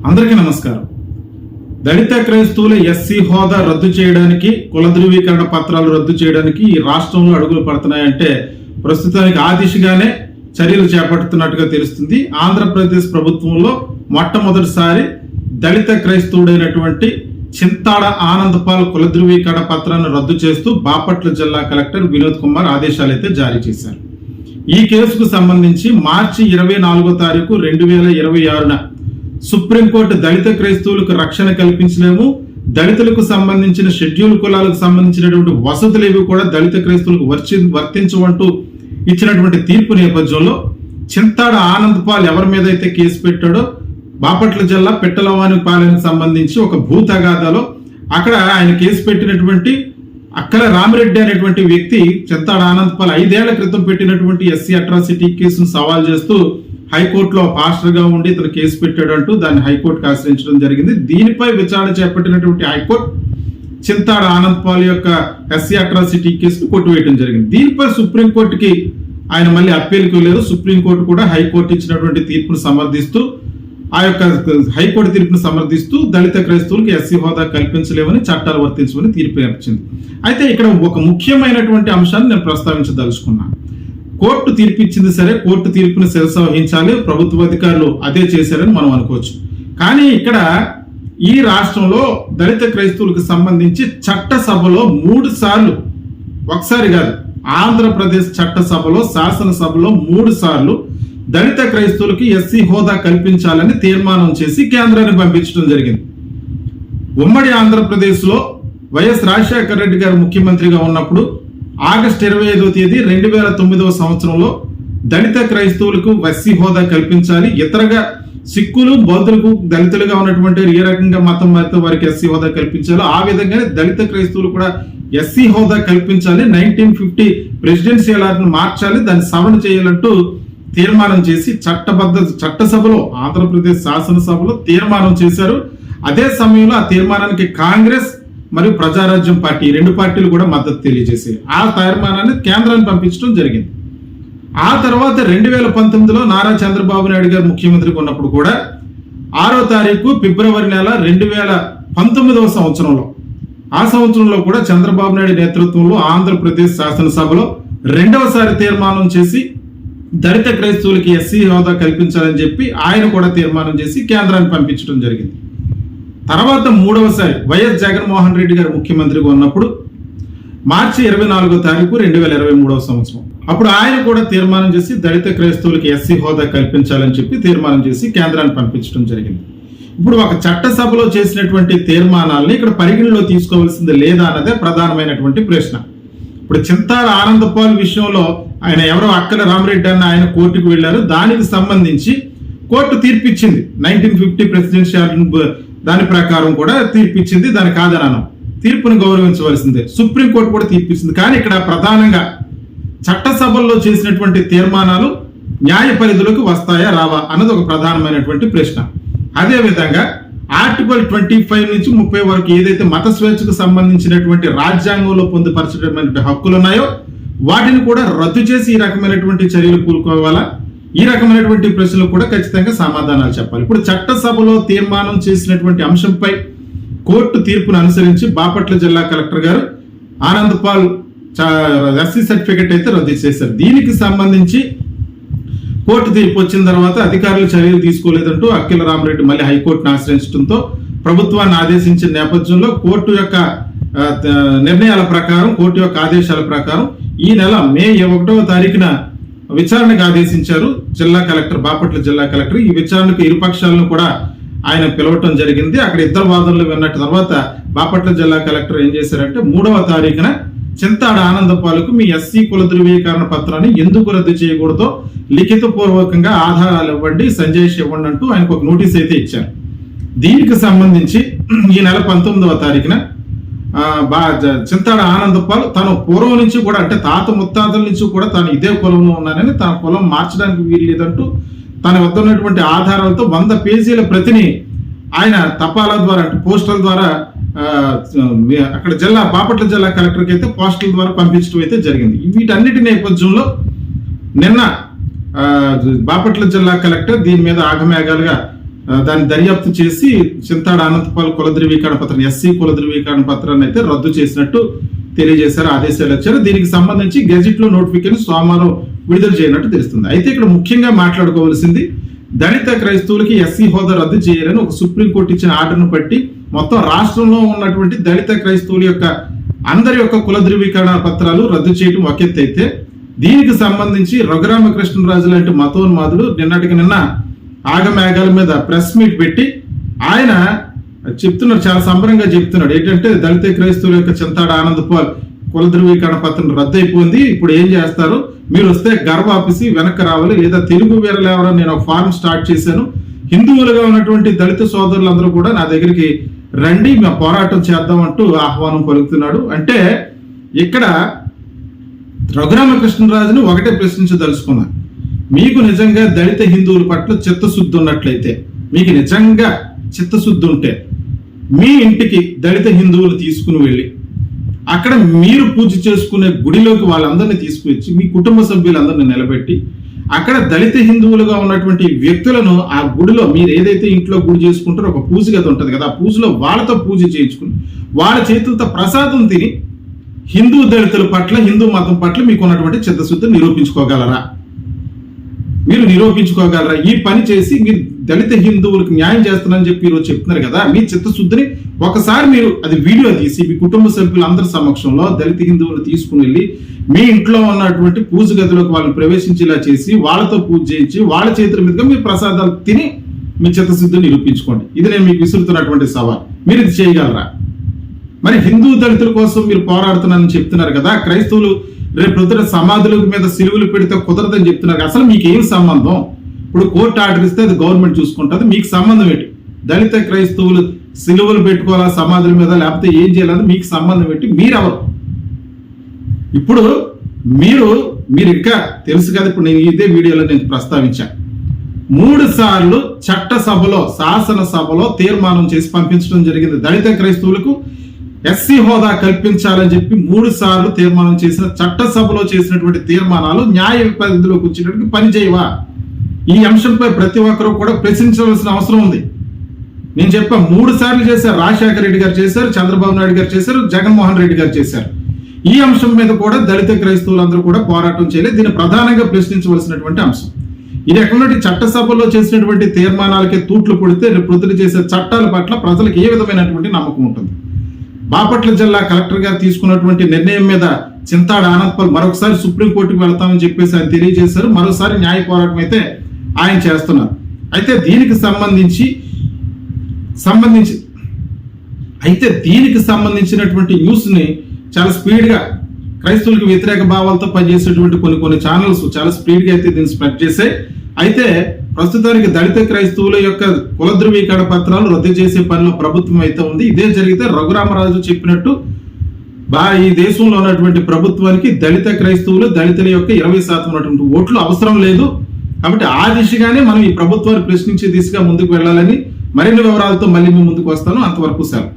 అందరికీ నమస్కారం. దళిత క్రైస్తవుల ఎస్సీ హోదా రద్దు చేయడానికి, కుల ధృవీకరణ పత్రాలు రద్దు చేయడానికి ఈ రాష్ట్రంలో అడుగులు పడుతున్నాయంటే ప్రస్తుతానికి ఆ దిశగానే చర్యలు చేపడుతున్నట్టుగా తెలుస్తుంది. ఆంధ్రప్రదేశ్ ప్రభుత్వంలో మొట్టమొదటిసారి దళిత క్రైస్తవుడైనటువంటి చింతాడ ఆనందపాల్ కుల ధృవీకరణ పత్రాన్ని రద్దు చేస్తూ బాపట్ల జిల్లా కలెక్టర్ వినోద్ కుమార్ ఆదేశాలు అయితే జారీ చేశారు. ఈ కేసుకు సంబంధించి మార్చి 24వ తారీఖు 2026న సుప్రీంకోర్టు దళిత క్రైస్తవులకు రక్షణ కల్పించలేము, దళితులకు సంబంధించిన షెడ్యూల్ కులాలకు సంబంధించినటువంటి వసతులు ఏవి కూడా దళిత క్రైస్తవులకు వర్తించవంటూ ఇచ్చినటువంటి తీర్పు నేపథ్యంలో చింతాడ ఆనందపాల్ ఎవరి మీద అయితే కేసు పెట్టాడో బాపట్ల జిల్లా పిట్టలవానిపాలెంకి సంబంధించి ఒక భూ తగాదాలో అక్కడ ఆయన కేసు పెట్టినటువంటి అక్కల రామిరెడ్డి అనేటువంటి వ్యక్తి చింతాడ ఆనందపాల్ 5 ఏళ్ల క్రితం పెట్టినటువంటి ఎస్సీ అట్రాసిటీ కేసును సవాల్ చేస్తూ హైకోర్టులో పాస్టర్ గా ఉండి ఇతను కేసు పెట్టాడు అంటూ దాన్ని హైకోర్టుకు ఆశ్రయించడం జరిగింది. దీనిపై విచారణ చేపట్టినటువంటి హైకోర్టు చింతాడ ఆనందపాల్ యొక్క ఎస్సీ అట్రాసిటీ కేసును కొట్టివేయడం జరిగింది. దీనిపై సుప్రీంకోర్టుకి ఆయన మళ్ళీ అప్పీల్కి వెళ్ళారు. సుప్రీంకోర్టు కూడా హైకోర్టు ఇచ్చినటువంటి తీర్పును సమర్థిస్తూ ఆ యొక్క హైకోర్టు తీర్పును సమర్థిస్తూ దళిత క్రైస్తవులకు ఎస్సీ హోదా కల్పించలేమని, చట్టాలు వర్తించమని తీర్పు ఇచ్చింది. అయితే ఇక్కడ ఒక ముఖ్యమైనటువంటి అంశాన్ని నేను ప్రస్తావించదలుచుకున్నాను. కోర్టు తీర్పు ఇచ్చింది సరే, కోర్టు తీర్పును శిరస వహించాలి, ప్రభుత్వ అధికారులు అదే చేశారని మనం అనుకోవచ్చు. కానీ ఇక్కడ ఈ రాష్ట్రంలో దళిత క్రైస్తవులకు సంబంధించి చట్టసభలో 3 సార్లు, ఒకసారి కాదు, ఆంధ్రప్రదేశ్ చట్టసభలో శాసనసభలో 3 సార్లు దళిత క్రైస్తవులకి ఎస్సీ హోదా కల్పించాలని తీర్మానం చేసి కేంద్రాన్ని పంపించడం జరిగింది. ఉమ్మడి ఆంధ్రప్రదేశ్ లో వైఎస్ రాజశేఖర రెడ్డి గారు ముఖ్యమంత్రిగా ఉన్నప్పుడు ఆగస్టు 25వ తేదీ 2009వ సంవత్సరంలో దళిత క్రైస్తవులకు ఎస్సీ హోదా కల్పించాలి, ఇతరగా సిక్కులు బౌద్ధులకు దళితులుగా ఉన్నటువంటి ఏ రకంగా మతం వారికి ఎస్సీ హోదా కల్పించాలో ఆ విధంగానే దళిత క్రైస్తవులు కూడా ఎస్సీ హోదా కల్పించాలి, 1950 ప్రెసిడెన్షియల్ ఆర్డర్ను మార్చాలి, దాన్ని సవరణ చేయాలంటూ తీర్మానం చేసి చట్టసభలో ఆంధ్రప్రదేశ్ శాసనసభలో తీర్మానం చేశారు. అదే సమయంలో ఆ తీర్మానానికి కాంగ్రెస్ మరియు ప్రజారాజ్యం పార్టీ 2 పార్టీలు కూడా మద్దతు తెలియజేసాయి. ఆ తీర్మానాన్ని కేంద్రాన్ని పంపించడం జరిగింది. ఆ తర్వాత 2019లో నారా చంద్రబాబు నాయుడు గారు ముఖ్యమంత్రిగా ఉన్నప్పుడు కూడా 6వ తారీఖు ఫిబ్రవరి నెల 2019వ సంవత్సరంలో, ఆ సంవత్సరంలో కూడా చంద్రబాబు నాయుడు నేతృత్వంలో ఆంధ్రప్రదేశ్ శాసనసభలో 2వసారి తీర్మానం చేసి దళిత క్రైస్తవులకి ఎస్సీ హోదా కల్పించాలని చెప్పి ఆయన కూడా తీర్మానం చేసి కేంద్రాన్ని పంపించడం జరిగింది. తర్వాత 3వసారి వైఎస్ జగన్మోహన్ రెడ్డి గారు ముఖ్యమంత్రిగా ఉన్నప్పుడు మార్చి 24వ తారీఖు 2023వ సంవత్సరం అప్పుడు ఆయన కూడా తీర్మానం చేసి దళిత క్రైస్తవులకి ఎస్సీ హోదా కల్పించాలని చెప్పి తీర్మానం చేసి కేంద్రాన్ని పంపించడం జరిగింది. ఇప్పుడు ఒక చట్టసభలో చేసినటువంటి తీర్మానాలని ఇక్కడ పరిగణలో తీసుకోవాల్సింది లేదా అన్నదే ప్రధానమైనటువంటి ప్రశ్న. ఇప్పుడు చింతాడ ఆనందపాల్ విషయంలో ఆయన ఎవరో అక్కల రామిరెడ్డి అన్న ఆయన కోర్టుకు వెళ్లారు. దానికి సంబంధించి కోర్టు తీర్పిచ్చింది, 1950 ప్రెసిడెన్షియల్ దాని ప్రకారం కూడా తీర్పిచ్చింది. దాని కాదనను, తీర్పును గౌరవించవలసిందే. సుప్రీంకోర్టు కూడా తీర్పిచ్చింది. కానీ ఇక్కడ ప్రధానంగా చట్టసభల్లో చేసినటువంటి తీర్మానాలు న్యాయ పరిధిలోకి వస్తాయా రావా అన్నది ఒక ప్రధానమైనటువంటి ప్రశ్న. అదేవిధంగా ఆర్టికల్ 25 నుంచి 30 వరకు ఏదైతే మత స్వేచ్ఛకు సంబంధించినటువంటి రాజ్యాంగంలో పొందుపరచడమైనటువంటి హక్కులు ఉన్నాయో వాటిని కూడా రద్దు చేసి ఈ రకమైనటువంటి చర్యలు కూరుకోవాలా, ఈ రకమైనటువంటి ప్రశ్నలకు కూడా ఖచ్చితంగా సమాధానాలు చెప్పాలి. ఇప్పుడు చట్టసభలో తీర్మానం చేసినటువంటి అంశంపై కోర్టు తీర్పును అనుసరించి బాపట్ల జిల్లా కలెక్టర్ గారు ఆనందపాల్ ఎస్సీ సర్టిఫికెట్ అయితే రద్దు చేశారు. దీనికి సంబంధించి కోర్టు తీర్పు వచ్చిన తర్వాత అధికారులు చర్యలు తీసుకోలేదంటూ అఖిల రామిరెడ్డి మళ్ళీ హైకోర్టును ఆశ్రయించడంతో ప్రభుత్వాన్ని ఆదేశించిన నేపథ్యంలో కోర్టు యొక్క నిర్ణయాల ప్రకారం, కోర్టు యొక్క ఆదేశాల ప్రకారం ఈ నెల మే 1వ తారీఖున విచారణకు ఆదేశించారు జిల్లా కలెక్టర్, బాపట్ల జిల్లా కలెక్టర్. ఈ విచారణకు ఇరుపక్షాలను కూడా ఆయన పిలవటం జరిగింది. అక్కడ ఇద్దరు వాదనలు విన్నట్టు తర్వాత బాపట్ల జిల్లా కలెక్టర్ ఏం చేశారంటే 3వ తారీఖున చింతాడ ఆనందపాలకు మీ ఎస్సీ కుల ధృవీకరణ పత్రాన్ని ఎందుకు రద్దు చేయకూడదో లిఖిత పూర్వకంగా ఆధారాలు ఇవ్వండి, సంజయ్ ఇవ్వండి అంటూ ఆయనకు ఒక నోటీస్ అయితే ఇచ్చారు. దీనికి సంబంధించి ఈ నెల 19వ తారీఖున చింతాడ ఆనందపాల్ తను పూర్వం నుంచి కూడా, అంటే తాత ముత్తాతల నుంచి కూడా తాను ఇదే కులంలో ఉన్నానని, తన కులం మార్చడానికి వీలు లేదంటూ తన వద్ద ఉన్నటువంటి ఆధారాలతో 100 పేజీల ప్రతిని ఆయన తపాలా ద్వారా, అంటే పోస్టల్ ద్వారా అక్కడ బాపట్ల జిల్లా కలెక్టర్కి అయితే పోస్టల్ ద్వారా పంపించడం అయితే జరిగింది. వీటన్నిటి నేపథ్యంలో నిన్న బాపట్ల జిల్లా కలెక్టర్ దీని మీద ఆగమేఘాలుగా దాన్ని దర్యాప్తు చేసి చింతాడ అనంతపాల్ కుల ధృవీకరణ పత్రం ఎస్సీ కుల ధృవీకరణ పత్రాన్ని అయితే రద్దు చేసినట్టు తెలియజేశారు, ఆదేశాలు ఇచ్చారు. దీనికి సంబంధించి గెజిట్ లో నోటిఫికేషన్ సోమవారం విడుదల చేయనట్టు తెలుస్తుంది. అయితే ఇక్కడ ముఖ్యంగా మాట్లాడుకోవాల్సింది దళిత క్రైస్తవులకి ఎస్సీ హోదా రద్దు చేయాలని ఒక సుప్రీంకోర్టు ఇచ్చిన ఆర్డర్ను బట్టి మొత్తం రాష్ట్రంలో ఉన్నటువంటి దళిత క్రైస్తవుల యొక్క అందరి యొక్క కుల ధృవీకరణ పత్రాలు రద్దు చేయడం ఒక ఎత్తు అయితే, దీనికి సంబంధించి రఘురామకృష్ణరాజు లాంటి మతోన్మాదుడు నిన్నటికి నిన్న ఆగమేఘాల మీద ప్రెస్ మీట్ పెట్టి ఆయన చెప్తున్నాడు, చాలా సంబరంగా చెప్తున్నాడు. ఏంటంటే దళిత క్రైస్తవుల యొక్క చింతాడ ఆనందపాల్ కుల ధృవీకరణ పత్రం రద్దు అయిపోయింది, ఇప్పుడు ఏం చేస్తారు, మీరు వస్తే గర్వ ఆపేసి వెనక్కి రావాలి, లేదా తెలుగు వీరలేవరని నేను ఒక ఫారం స్టార్ట్ చేశాను, హిందువులుగా ఉన్నటువంటి దళిత సోదరులందరూ కూడా నా దగ్గరికి రండి, మేము పోరాటం చేద్దాం అంటూ ఆహ్వానం పలుకుతున్నాడు. అంటే ఇక్కడ రఘురామకృష్ణరాజుని ఒకటే ప్రశ్నించదలుచుకున్నాను, మీకు నిజంగా దళిత హిందువుల పట్ల చిత్తశుద్ధి ఉన్నట్లయితే, మీకు నిజంగా చిత్తశుద్ధి ఉంటే మీ ఇంటికి దళిత హిందువులు తీసుకుని వెళ్ళి అక్కడ మీరు పూజ చేసుకునే గుడిలోకి వాళ్ళందరినీ తీసుకువచ్చి మీ కుటుంబ సభ్యులందరినీ నిలబెట్టి అక్కడ దళిత హిందువులుగా ఉన్నటువంటి వ్యక్తులను ఆ గుడిలో మీరు ఏదైతే ఇంట్లో గుడి చేసుకుంటారో ఒక పూజ గది ఉంటుంది కదా, ఆ పూజలో వాళ్ళతో పూజ చేయించుకుని వాళ్ళ చేతులతో ప్రసాదం తిని హిందూ దళితుల పట్ల హిందూ మతం పట్ల మీకు ఉన్నటువంటి చిత్తశుద్ధి నిరూపించుకోగలరా? మీరు నిరూపించుకోగలరా? ఈ పని చేసి మీరు దళిత హిందువులకు న్యాయం చేస్తానని చెప్పి ఈరోజు చెప్తున్నారు కదా, మీ చిత్తశుద్ధిని ఒకసారి మీరు అది వీడియో తీసి మీ కుటుంబ సభ్యులందరి సమక్షంలో దళిత హిందువులు తీసుకుని వెళ్ళి మీ ఇంట్లో ఉన్నటువంటి పూజ గదిలోకి వాళ్ళని ప్రవేశించేలా చేసి వాళ్ళతో పూజ చేయించి వాళ్ళ చేతుల మీదుగా మీరు ప్రసాదాలు తిని మీ చిత్తశుద్ధిని నిరూపించుకోండి. ఇది నేను మీకు విసురుతున్నటువంటి సవాల్. మీరు ఇది చేయగలరా? మరి హిందూ దళితుల కోసం మీరు పోరాడుతున్నారని చెప్తున్నారు కదా, క్రైస్తవులు రేపు పొద్దున సమాధుల మీద సిలువలు పెడితే కుదరదని చెప్తున్నారు. అసలు మీకు ఏం సంబంధం? ఇప్పుడు కోర్టు ఆర్డర్ ఇస్తే అది గవర్నమెంట్ చూసుకుంటుంది, మీకు సంబంధం ఏంటి? దళిత క్రైస్తవులు సిలువలు పెట్టుకోవాలా సమాధుల మీద, లేకపోతే ఏం చేయాలని మీకు సంబంధం ఏంటి? మీరెవరు? ఇప్పుడు మీరు ఇంకా తెలుసు కదా, ఇప్పుడు నేను ఇదే వీడియోలో నేను ప్రస్తావించాను, 3 సార్లు చట్టసభలో శాసనసభలో తీర్మానం చేసి పంపించడం జరిగింది. దళిత క్రైస్తవులకు ఎస్సీ హోదా కల్పించాలని చెప్పి 3 సార్లు తీర్మానం చేసిన చట్టసభలో చేసినటువంటి తీర్మానాలు న్యాయ పరిధిలోకి వచ్చేటప్పుడు పని చేయవా? ఈ అంశంపై ప్రతి ఒక్కరూ కూడా ప్రశ్నించవలసిన అవసరం ఉంది. నేను చెప్పా 3 సార్లు చేశారు, రాజశేఖర రెడ్డి గారు చేశారు, చంద్రబాబు నాయుడు గారు చేశారు, జగన్మోహన్ రెడ్డి గారు చేశారు. ఈ అంశం మీద కూడా దళిత క్రైస్తవులందరూ కూడా పోరాటం చేయలేదు. దీన్ని ప్రధానంగా ప్రశ్నించవలసినటువంటి అంశం. ఈ రకమైన చట్టసభలో చేసినటువంటి తీర్మానాలకే తూట్లు పొడితే రేపు పొద్దున చేసే చట్టాల పట్ల ప్రజలకు ఏ విధమైనటువంటి నమ్మకం ఉంటుంది? బాపట్ల జిల్లా కలెక్టర్ గారు తీసుకున్నటువంటి నిర్ణయం మీద చింతాడ ఆనందపాల్ మరొకసారి సుప్రీంకోర్టుకు వెళ్తామని చెప్పేసి ఆయన తెలియజేశారు. మరోసారి న్యాయ పోరాటం అయితే ఆయన చేస్తున్నారు. అయితే దీనికి సంబంధించినటువంటి న్యూస్ ని చాలా స్పీడ్ గా క్రైస్తవులకు వ్యతిరేక భావాలతో పనిచేసేటువంటి కొన్ని ఛానల్స్ చాలా స్పీడ్ గా అయితే దీన్ని స్ప్రెడ్ చేశాయి. అయితే ప్రస్తుతానికి దళిత క్రైస్తవుల యొక్క కుల ధృవీకరణ పత్రాలు రద్దు చేసే పనిలో ప్రభుత్వం అయితే ఉంది. ఇదే జరిగితే రఘురామరాజు చెప్పినట్టు ఈ దేశంలో ఉన్నటువంటి ప్రభుత్వానికి దళిత క్రైస్తవులు దళితుల యొక్క 20% ఉన్నటువంటి ఓట్లు అవసరం లేదు. కాబట్టి ఆ దిశగానే మనం ఈ ప్రభుత్వాన్ని ప్రశ్నించే దిశగా ముందుకు వెళ్ళాలని మరిన్ని వివరాలతో మళ్ళీ మీ ముందుకు వస్తాను. అంతవరకు సెలవు.